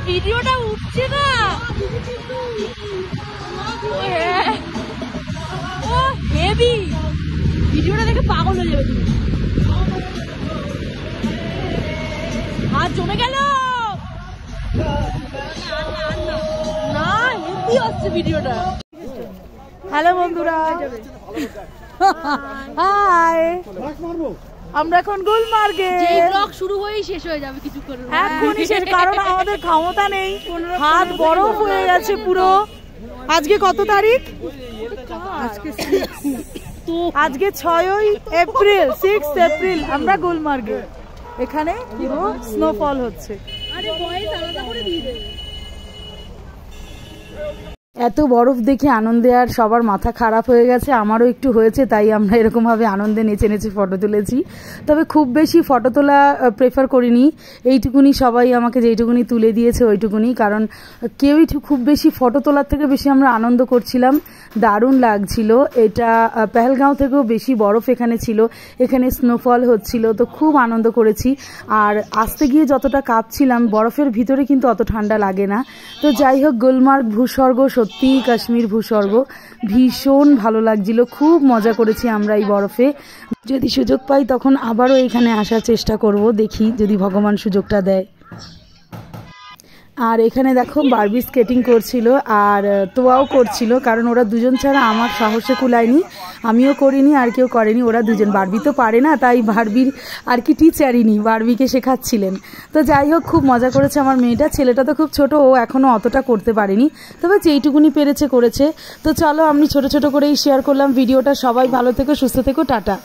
ভিডিওটা উঠছে না। ও হেভি, ভিডিওটা দেখে পাগল হয়ে যাবে তুমি। হাত জমে গেল না, হেভি হচ্ছে ভিডিওটা। হ্যালো বন্ধুরা, হাই, আমরা এখন গুলমার্গে। ব্লগ শুরু হয়েই শেষ হয়ে যাবে কিছুক্ষণ, এখনই শেষ, কারণ আমাদের ক্ষমতা নেই, হাত বরফ হয়ে গেছে পুরো। আজকে কত তারিখ? আজকে 6 এপ্রিল, 6 এপ্রিল। আমরা গুলমার্গে, এখানে পুরো স্নোফল হচ্ছে। এত বরফ দেখে আনন্দে আর সবার মাথা খারাপ হয়ে গেছে, আমারও একটু হয়েছে, তাই আমরা এরকমভাবে আনন্দে নেচে নেচে ফটো তুলেছি। তবে খুব বেশি ফটো তোলা প্রেফার করিনি, এইটুকুনি সবাই আমাকে যেইটুকুনি তুলে দিয়েছে ওইটুকুনি, কারণ কেউই খুব বেশি ফটো তোলার থেকে বেশি আমরা আনন্দ করছিলাম, দারুণ লাগছিল। এটা পেহেলগাঁও থেকেও বেশি বরফ এখানে ছিল, এখানে স্নোফল হচ্ছিল, তো খুব আনন্দ করেছি। আর আসতে গিয়ে যতটা কাঁপছিলাম, বরফের ভিতরে কিন্তু অত ঠান্ডা লাগে না। তো যাই হোক, গুলমার্গ ভূস্বর্গ, সত্যি কাশ্মীর ভূস্বর্গ, ভীষণ ভালো লাগছিল, খুব মজা করেছি আমরা এই বরফে। যদি সুযোগ পাই তখন আবারও এখানে আসার চেষ্টা করব, দেখি যদি ভগবান সুযোগটা দেয়। আর এখানে দেখো বারবি স্কেটিং করছিল আর তোয়াও করছিল, কারণ ওরা দুজন ছাড়া আমার সাহসে কুলায়নি, আমিও করিনি আর কেউ করেনি। ওরা দুজন, বারবি তো পারে না, তাই বারবির আর কি টিচারইনি, বারবিকে শেখাচ্ছিলেন। তো যাই হোক, খুব মজা করেছে আমার মেয়েটা। ছেলেটা তো খুব ছোট, ও এখনও অতটা করতে পারেনি, তবে যেইটুকুনি পেরেছে করেছে। তো চলো, আমি ছোট ছোট করেই শেয়ার করলাম ভিডিওটা। সবাই ভালো থেকো, সুস্থ থেকো, টাটা।